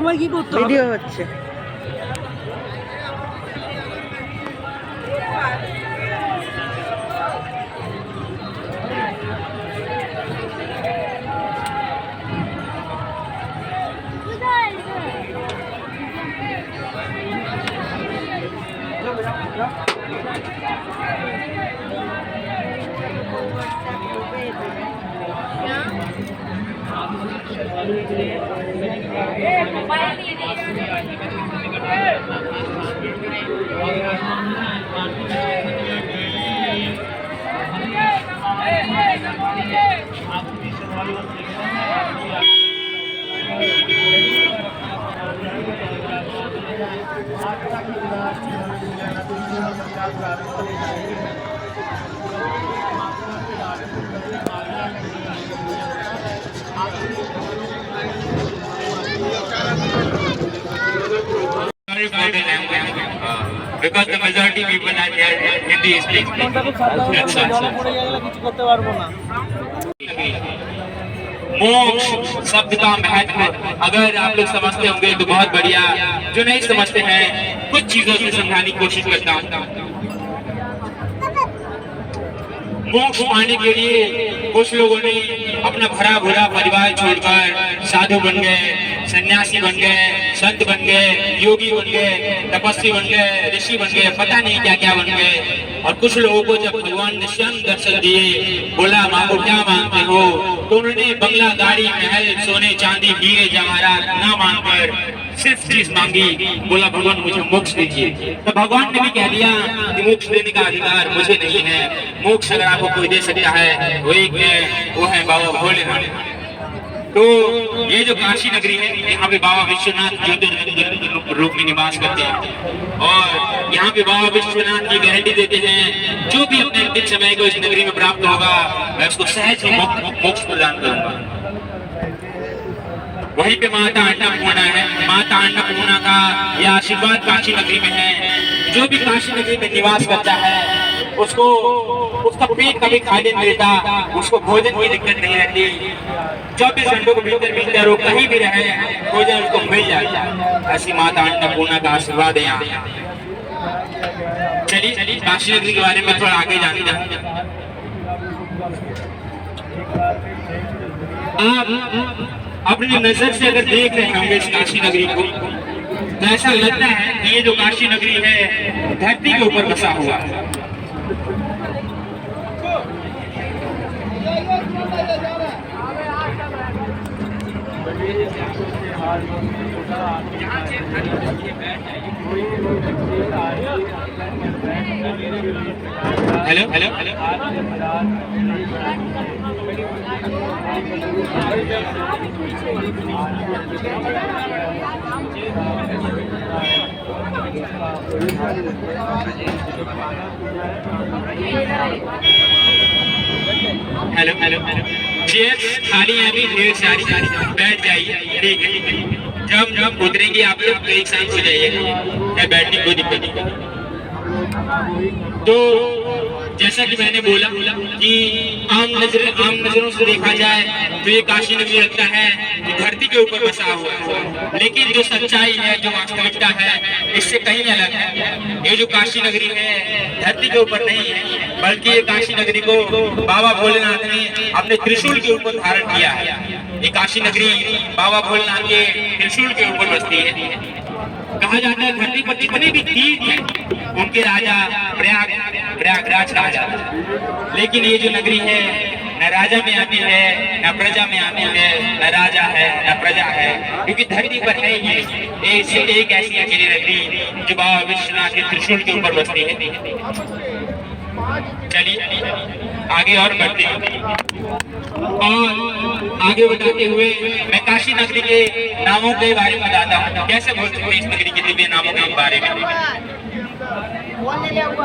সবাই কি করতে হবে? ভিডিও হচ্ছে। Because the majority people are here Hindi speaking. मोक्ष शब्द का महत्व अगर आप लोग समझते होंगे तो बहुत बढ़िया। जो नहीं समझते हैं कुछ चीजों से समझाने की कोशिश करता हूँ। मोक्ष पाने के लिए कुछ लोगों ने अपना भरा भरा परिवार छोड़कर साधु बन गए, सन्यासी बन गए, संत बन गए, योगी बन गए, तपस्वी बन गए, ऋषि बन गए, पता नहीं क्या क्या बन गए। और कुछ लोगों को जब भगवान ने स्वयं दर्शन दिए, बोला मांगो क्या मांगते हो, तो उन्होंने बंगला, गाड़ी, महल, सोने, चांदी, हीरे, जवाहरात ना मांगकर सिर्फ चीज मांगी, बोला भगवान मुझे मोक्ष दीजिए। तो भगवान ने भी कह दिया कि मोक्ष देने का अधिकार मुझे नहीं है। मोक्ष अगर आपको कोई दे सकता है वो एक है, वो है बाबा भोलेनाथ। तो ये जो काशी नगरी है, यहाँ पे बाबा विश्वनाथ ज्योतिर्लिंग रूप में निवास करते हैं और यहाँ पे बाबा विश्वनाथ की गारंटी देते हैं जो भी अपने अंतिम समय को इस नगरी में प्राप्त होगा मैं उसको सहज ही मोक्ष प्रदान करूंगा। वहीं पे माता अन्नपूर्णा है। माता अन्नपूर्णा का यह आशीर्वाद काशी नगरी में है। जो भी काशी नगरी में निवास करता है उसको उसका पेट कभी खाली नहीं रहता, उसको भोजन की दिक्कत नहीं रहती। 24 घंटों के भीतर वो कहीं भी रहे भोजन उसको मिल जाता है। ऐसी माता अन्नपूर्णा का आशीर्वाद है यहाँ। चलिए काशी नगरी के बारे में थोड़ा आगे जानते हैं। आप अपनी नजर से अगर देख रहे होंगे इस काशी नगरी को तो ऐसा लगता है कि ये जो काशी नगरी है धरती के ऊपर बसा हुआ है। Hello hello hello hello hello chair खाली अभी ढेर सारी बैठ जाइए। ठीक है, जब उतरेंगे आप लोग तो एक साथ हो जाइएगा, बैठने को दिक्कत नहीं। तो जैसा कि मैंने बोला कि आम नजरों से देखा जाए तो ये काशी नगरी लगता है कि धरती के ऊपर बसा हुआ है, लेकिन जो सच्चाई है, जो वास्तविकता है इससे कहीं अलग है। ये जो काशी नगरी है धरती के ऊपर नहीं है, बल्कि ये काशी नगरी को बाबा भोलेनाथ ने अपने त्रिशूल के ऊपर धारण किया है। ये काशी नगरी बाबा भोलेनाथ के त्रिशूल के ऊपर बसती है। कहा जाता है धरती पर जितने भी तीर्थ हैं उनके राजा प्रयागराज राजा, लेकिन ये जो नगरी है न राजा में आती है न प्रजा में आती है, न राजा है न प्रजा है, क्योंकि धरती पर है ये एक ऐसी अकेली नगरी जो बाबा विश्वनाथ के त्रिशूल के ऊपर बसती है। चलिए आगे और बढ़ते हैं और आगे बढ़ते हुए मैं काशी नगरी के नामों के बारे में बताता हूँ। कैसे बोल सकते हैं इस नगरी के दिव्य नामों के बारे में।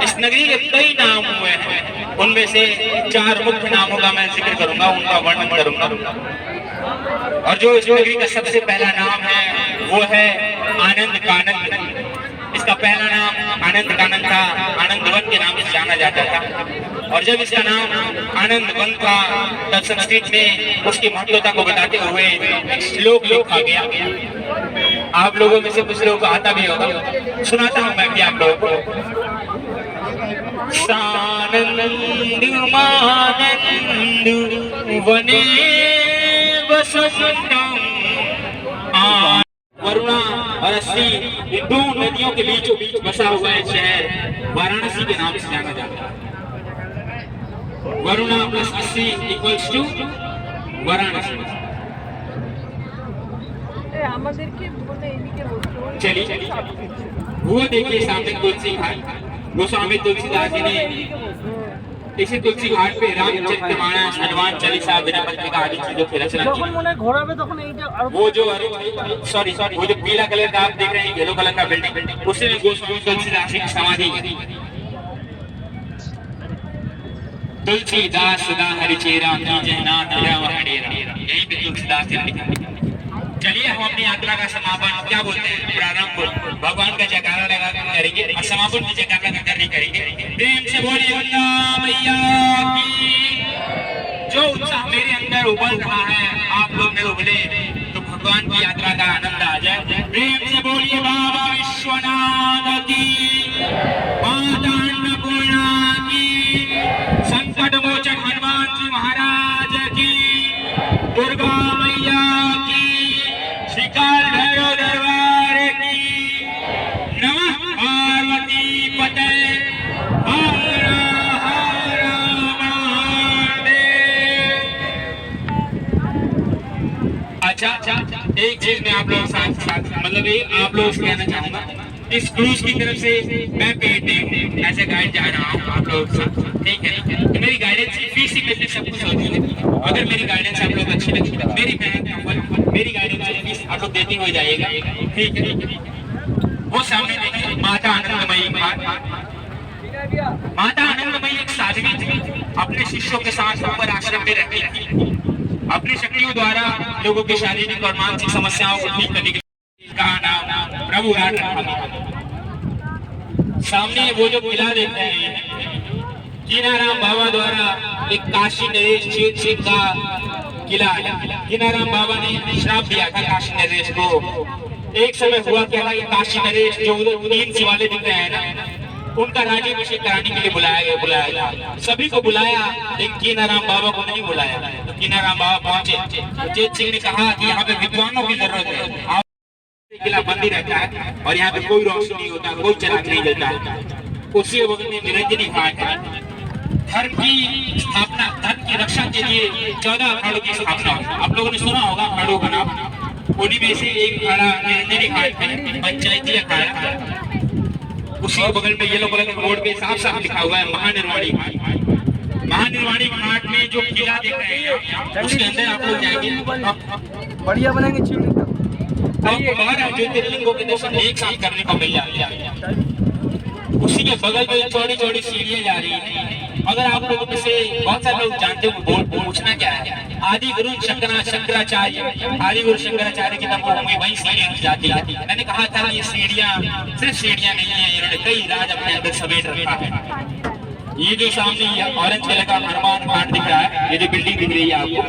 इस नगरी के कई नाम हुए हैं, उनमें से 4 मुख्य नामों का मैं जिक्र करूंगा, उनका वर्णन करूंगा। और जो इस नगरी का सबसे पहला नाम है वो है आनंद कानन। इसका पहला नाम आनंद कानन था, आनंद वन के नाम से जाना जाता था। और जब इसका नाम आनंद वन था तब संस्कृत में उसकी महत्वता को बताते हुए श्लोक लिखा गया। आप लोगों में से कुछ लोगों को आता भी होगा, सुनाता हूँ मैं भी आप लोगों को। सानंद मानंद वने वसंतम, वरुणा और अस्सी, इन दो नदियों के बीचों बीच बसा हुआ है शहर वाराणसी के नाम से जाना जाता है। वरुणा प्लस अस्सी इक्वल्स टू वाराणसी। चलिए वो देखिए सामने तुलसी घाट, गोस्वामी तुलसीदास जी ने इसी तुलसी घाट पे रामचरितमानस, हनुमान चालीसा, विनय पत्रिका आदि चीजों की रचना की। वो जो सॉरी वो जो पीला कलर का आप देख रहे हैं, येलो कलर का बिल्डिंग, उसी में गोस्वामी तुलसीदास की समाधि। तुलसीदास सदा हरिचेरा कीजहि नाथ राम हडेरा, यही पे तुलसीदास जी ने लिखा। चलिए हम अपनी यात्रा का समापन क्या बोलते हैं, प्रारंभ भगवान का जयकारा लगा करेंगे और समापन भी जयकारा लगाकर करेंगे। प्रेम से बोलिए गंगा मैया की। जो उत्साह मेरे अंदर उबल रहा है आप लोग में उबले, तो भगवान की यात्रा का आनंद आ जाए। प्रेम से बोलिए बाबा विश्वनाथ की, माता अन्नपूर्णा की, संकट मोचन हनुमान जी महाराज की, दुर्गा मैया की, श्रीकाल भैरव दरबार की, नमः पार्वती पते, हर हर महादेव। अच्छा, एक चीज मैं आप लोगों के साथ मतलब आप लोगों से कहना चाहूंगा, इस क्रूज की तरफ से मैं पेड एज ए गाइड जा रहा हूँ आप लोगों के साथ, ठीक है। तो मेरी गाइडेंस फीस पे सब कुछ होती है। अगर मेरी गाइडेंस आप लोग अच्छी लगी, मेरी मेरी गाइडेंस फीस आप लोग देती हो जाएगा, ठीक है। वो सामने देखिए माता आनंदमयी घाट। माता आनंदमयी एक साध्वी थी, अपने शिष्यों के साथ ऊपर आश्रम में रहती थी। अपनी शक्तियों द्वारा लोगों की शारीरिक और मानसिक समस्याओं को ठीक करने के का नाम प्रभु राट रखा। सामने वो जो किला देख रहे हैं, कीनाराम बाबा द्वारा एक काशी नरेश चेत सिंह का किला है। कीनाराम बाबा ने श्राप दिया था काशी नरेश को। एक समय हुआ क्या था कि काशी नरेश जो तीन शिवालय दिख रहे हैं ना, उनका राज्याभिषेक कराने के लिए बुलाया गया। सभी को बुलाया, लेकिन कीनाराम बाबा को नहीं बुलाया। तो कीनाराम बाबा पहुंचे, चेत सिंह ने कहा कि यहाँ पे विद्वानों की जरूरत है, किला बंद ही रहता है और यहाँ पे कोई रोशनी नहीं होता, कोई चिराग नहीं जलता है। उसी वक्त में निरंजनी घाट है। धर्म की स्थापना, धर्म की रक्षा के लिए 14 अखाड़ों की स्थापना हुई। आप लोगों ने सुना होगा अखाड़ों का नाम, उन्हीं में से एक अखाड़ा निरंजनी घाट में पंचायती अखाड़ा। उसी के बगल में येलो कलर के बोर्ड पे साफ साफ लिखा हुआ है महानिर्वाणी घाट। महानिर्वाणी घाट में जो किला देख रहे हैं उसके अंदर आप लोग जाएंगे, बढ़िया बनेंगे। ज्योतिर्लिंगों के दर्शन एक साथ करने को मिल जाएगा। उसी के बगल में चौड़ी चौड़ी सीढ़ियां जा रही है। अगर आप लोगों में से बहुत सारे लोग जानते हो बोर्ड पूछना क्या है, आदि गुरु शंकराचार्य, आदि गुरु शंकराचार्य की तंबू वही सीढ़ियां जाती है। मैंने कहा था ये सीढ़ियां सिर्फ सीढ़ियां नहीं है, इन्होंने कई राज अपने अंदर समेट रखा है। ये जो सामने ऑरेंज कलर का हनुमान घाट दिख रहा है, ये जो बिल्डिंग दिख रही है आपको,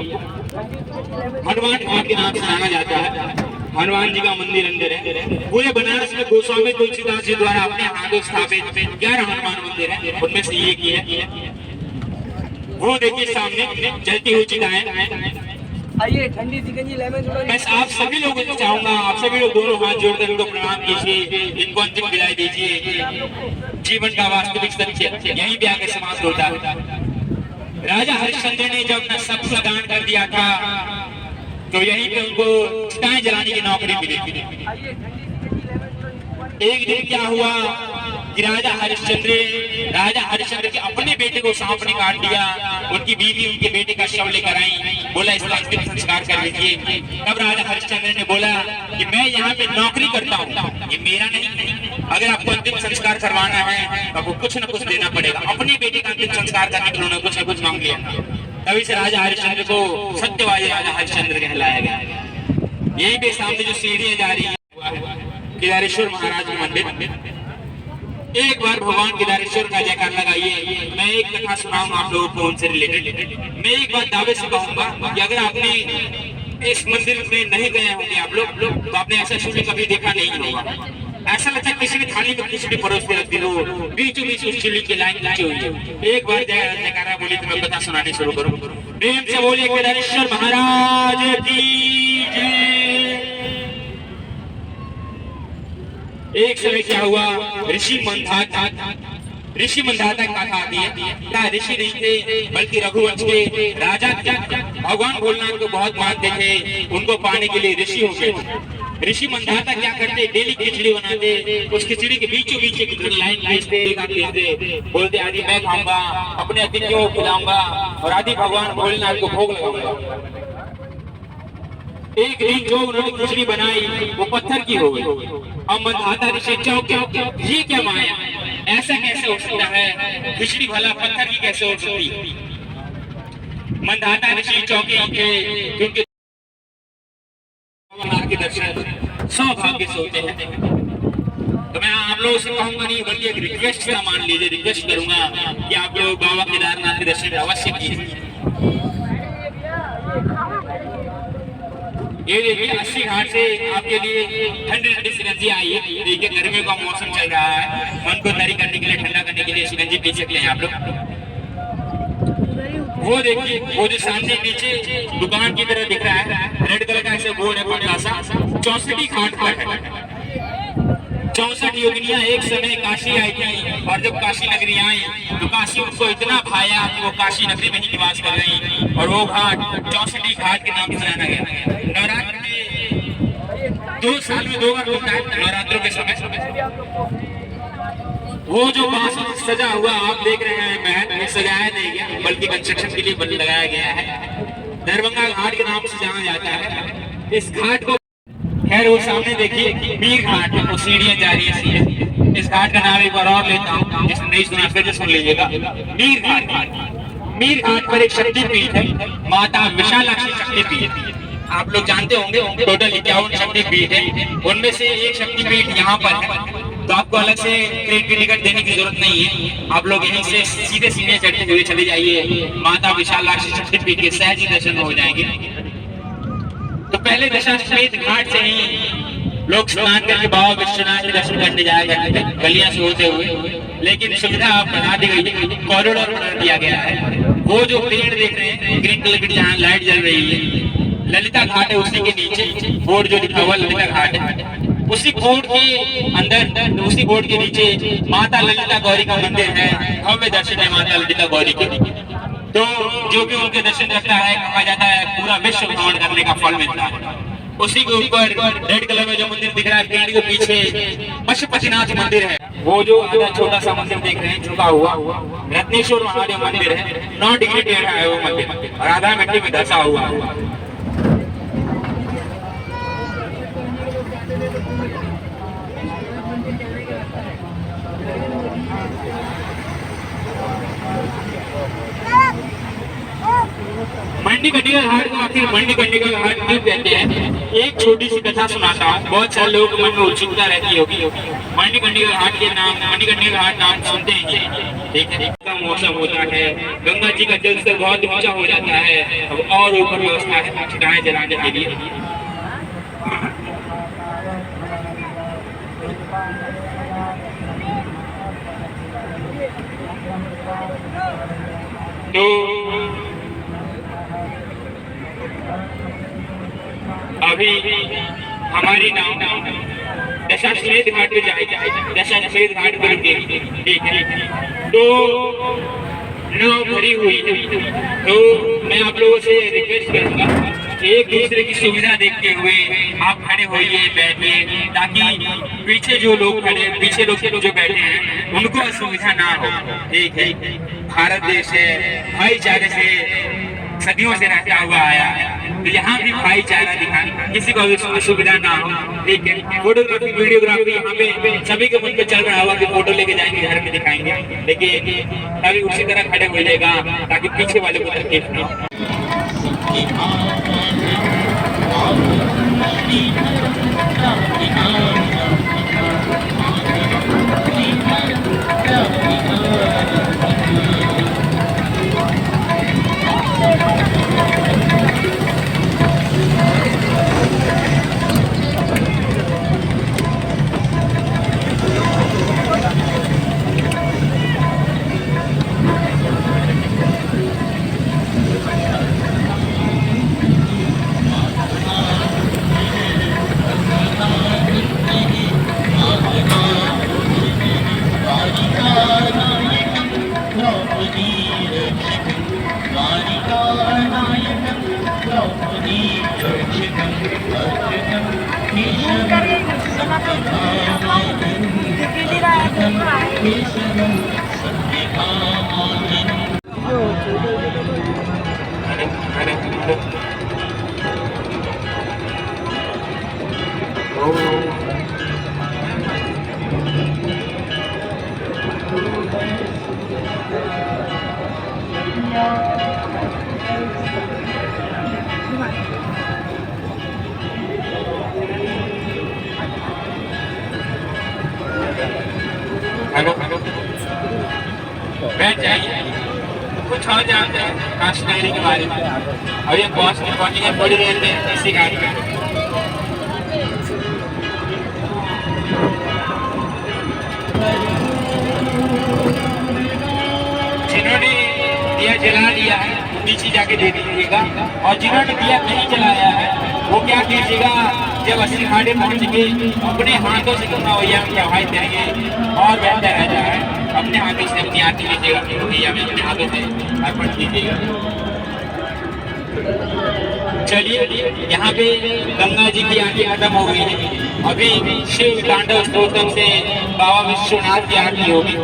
हनुमान घाट के नाम से जाना जाता है। हनुमान जी का मंदिर अंदर है। पूरे बनारस में गोस्वामी तुलसीदास जी द्वारा अपने हाथों स्थापित 11 हनुमान मंदिर है, उनमें से एक ही है। वो देखिए सामने जलती हुई चिताएं। आइए ठंडी सिकंजी लेमन थोड़ा। बस आप सभी लोगों से चाहूंगा, आप सभी लोग दोनों हाथ जोड़कर इनको प्रणाम कीजिए, इनको अंतिम विदाई दीजिए। जीवन का वास्तविक सत्य यहीं पे आके समाप्त होता है। राजा हरिश्चंद्र ने जब अपना सब कुछ दान कर दिया था, तो यहीं पे उनको चिताएं जलाने की नौकरी मिली। एक दिन क्या हुआ कि राजा हरिश्चंद्र के अपने बेटे को सांप ने काट दिया। उनकी बीवी उनके बेटे का शव लेकर आई, बोला इसका अंतिम संस्कार कर लीजिए। तब राजा हरिश्चंद्र ने बोला कि मैं यहाँ पे नौकरी करता हूँ, ये मेरा नहीं। अगर आपको अंतिम संस्कार करवाना है तो आपको कुछ न कुछ देना पड़ेगा। अपने बेटे का अंतिम संस्कार करने के लिए उन्होंने कुछ न कुछ मांग लिया। तभी से राजा हरिश्चंद्र को सत्यवादी राजा हरिश्चंद्र कहलाया गया। यही पे सामने जो सीढ़ियां जा रही है केदारेश्वर महाराज का मंदिर। एक बार भगवान केदारेश्वर का जयकार लगाइए। मैं एक कथा सुनाऊंगा आप लोगों को उनसे रिलेटेड। मैं एक बात दावे से कहूंगा कि अगर आपने इस मंदिर में नहीं गए होंगे आप लोग तो आपने ऐसा शून्य कभी देखा नहीं होगा। ऐसा लगता है किसी ने थाली में खिचड़ी परोस के रख दी हो, बीचों बीच उस चिल्ली की लाइन खींची हुई है। एक बार जयकारा बोली तो मैं कथा सुनाने शुरू करूं। प्रेम से बोलिए केदारेश्वर महाराज की जय। एक समय क्या हुआ, ऋषि मंधाता की कथा आती है। ऋषि नहीं थे बल्कि रघुवंश के राजा थे। भगवान भोलेनाथ को बहुत मानते थे, उनको पाने के लिए ऋषि हो गए। ऋषि मंधाता क्या करते, डेली खिचड़ी बनाते, उस खिचड़ी के बीचों बीच एक लाइन खींचते, बोलते आदि मैं खाऊंगा, अपने अतिथियों को खिलाऊंगा और आदि भगवान भोलेनाथ को भोग लगाऊंगा। एक दिन जो उन्होंने खिचड़ी बनाई वो पत्थर की हो गई। अब मंधाता ऋषि चौंक, ये क्या माया, ऐसा कैसे हो सकता है, खिचड़ी भला पत्थर की कैसे हो सकती। मंधाता ऋषि चौंके क्योंकि के दर्शन सौभाग्य से होते हैं। तो मैं आप लोगों से कहूंगा नहीं बल्कि एक रिक्वेस्ट का मान लीजिए, रिक्वेस्ट करूंगा कि आप लोग बाबा केदारनाथ के दर्शन अवश्य कीजिए। ये देखिए 80 घाट से आपके लिए ठंडी ठंडी सिकंजी आई है। देखिए गर्मियों का मौसम चल रहा है, मन को तरी करने के लिए, ठंडा करने के लिए सिकंजी पी सकते हैं आप लोग। वो देखिए वो जो सामने नीचे दुकान की तरह दिख रहा है, रेड कलर का ऐसे बोर्ड है बड़ा सा, 64 घाट पर है। 64 योगिनियां एक समय काशी आई थी और जब काशी नगरी आई तो काशी उनको इतना भाया कि वो काशी नगरी में ही निवास कर गई और वो घाट 64 घाट के नाम से जाना गया। नवरात्र में 2 साल में 2 बार होता है, नवरात्रों के समय। वो जो बांस सजा हुआ आप देख रहे हैं महल में सजाया नहीं गया बल्कि कंस्ट्रक्शन के लिए लगाया गया है। दरभंगा घाट के नाम से जाना जाता है इस घाट को। खैर वो सामने देखिए मीर घाट है, वो सीढ़ियां जा रही है। इस घाट का नाम एक बार और लेता हूँ, जिसने नहीं सुना फिर सुन लीजिएगा। मीर घाट पर एक शक्तिपीठ है, माता विशालाक्षी शक्तिपीठ। आप लोग जानते होंगे टोटल 51 शक्तिपीठ है, उनमें से एक शक्तिपीठ यहाँ पर है। तो आपको अलग से ट्रेन की टिकट देने की जरूरत नहीं है, आप लोग यहीं से सीधे सीधे चढ़ते हुए चले जाइए, माता विशालाक्षी शक्तिपीठ के सहज ही दर्शन हो जाएंगे। तो पहले दशाश्वमेध घाट से ही लोग स्नान करके बाबा विश्वनाथ के दर्शन करने जाया करते थे गलियां से होते हुए, लेकिन सुविधा आप बना दी गई है, कॉरिडोर बना दिया गया है। वो जो पेड़ देख रहे हैं ग्रीन कलर की जहाँ लाइट जल रही है, ललिता घाट है, उसी के नीचे बोर्ड जो लिखा हुआ ललिता घाट है, उसी बोर्ड के अंदर उसी बोर्ड के नीचे माता ललिता गौरी का मंदिर है। भव्य दर्शन है माता ललिता गौरी के। तो जो भी उनके दर्शन करता है कहा जाता है पूरा विश्व भ्रमण करने का फल मिलता है। उसी के ऊपर रेड कलर में जो मंदिर दिख रहा है पेड़ के पीछे पशुपतिनाथ मंदिर है। वो जो आधा छोटा सा मंदिर देख रहे हैं झुका हुआ रत्नेश्वर महादेव मंदिर है, 9 डिग्री टेढ़ा है वो मंदिर और आधा मिट्टी में धसा हुआ। मंडीकर्णिका घाट को आखिर मंडीकर्णिका घाट क्यों कहते हैं, एक छोटी सी कथा सुनाता हूँ, बहुत सारे लोगों के मन में उत्सुकता रहती होगी। मंडीकर्णिका घाट के नाम मंडीकर्णिका घाट नाम सुनते ही ठीक है का मौसम होता है, गंगा जी का जल स्तर बहुत ऊंचा हो जाता है, अब और ऊपर व्यवस्था है चिताएं जलाने के लिए। तो अभी हमारी नाव दशाश्वमेध घाट पे जाएगी, दशाश्वमेध घाट पर रुकेगी, ठीक है। तो नाव भरी हुई है, तो मैं आप लोगों से रिक्वेस्ट करूंगा एक दूसरे की सुविधा देखते हुए आप खड़े होइए, बैठिए, ताकि पीछे जो लोग खड़े पीछे लोग जो बैठे हैं उनको असुविधा ना हो, ठीक है। भारत देश है, भाईचारे से सदियों से रहता हुआ आया है, तो यहाँ भी भाईचारा दिखाना, किसी को भी सुविधा ना हो, ठीक है। फोटोग्राफी वीडियोग्राफी यहाँ पे सभी के मन पे चल रहा होगा कि फोटो लेके जाएंगे घर में दिखाएंगे, लेकिन अभी उसी तरह खड़े हो जाएगा ताकि पीछे वाले को तकलीफ नहीं हो। हेलो हेलो बैठ जाइए, कुछ और जानते हैं काशी नगरी के बारे में। और ये बॉस की पहुंचेंगे थोड़ी देर में इसी गाड़ी में। जिन्होंने दिया जला लिया है नीचे जाके दे दीजिएगा, और जिन्होंने दिया नहीं जलाया है वो क्या कीजिएगा, जब अस्सी खाड़े पहुंचेंगे अपने हाथों से भैया में चढ़ाई देंगे और बेहतर रह जाए। अपने हाथों से अपनी आरती लीजिएगा, भैया में अपने हाथों से अर्पण कीजिएगा। चलिए, यहाँ पे गंगा जी की आरती खत्म हो गई है। अभी शिव तांडव स्तोत्रम से बाबा विश्वनाथ की आरती होगी।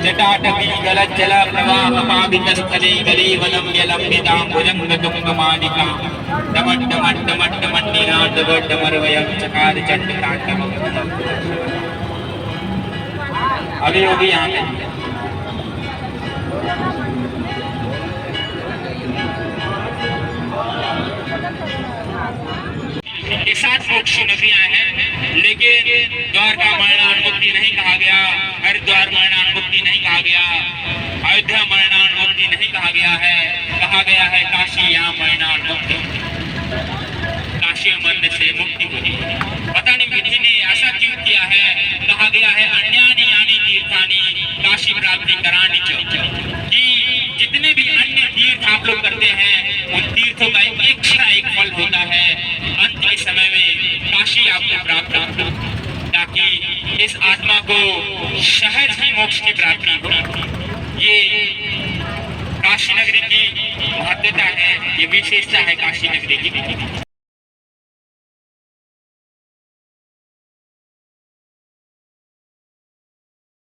जटाटवी गलज्जल प्रवाह पावितस्थले गलेवलं यलम्बितां भुजङ्गतुङ्गमालिकां डमट् डमट् डमट् डमट् निनादवड्डमरवयं चकार चण्डताण्डवम्। अभी होगी यहाँ पे ये 7 मोक्ष नगरियां हैं, लेकिन द्वारका मरणानुमुक्ति नहीं कहा गया, हरिद्वार मरणानुमुक्ति नहीं कहा गया, अयोध्या मरणानुमुक्ति नहीं कहा गया है। कहा गया है काशी यहाँ मरणानुमुक्ति, काशी मरने से मुक्ति होगी। पता नहीं विधि ने ऐसा क्यों किया है। कहा गया है अन्यानि यानी तीर्थानि काशी प्राप्ति करानी चाहिए, कि जितने भी अन्य तीर्थ आप लोग करते हैं उन तीर्थों का एक फल होता है, अंत के समय में काशी आपको प्राप्त हो, ताकि इस आत्मा को सहज ही मोक्ष की प्राप्ति हो। ये काशी नगरी की महत्वता है, ये विशेषता है काशी नगरी की।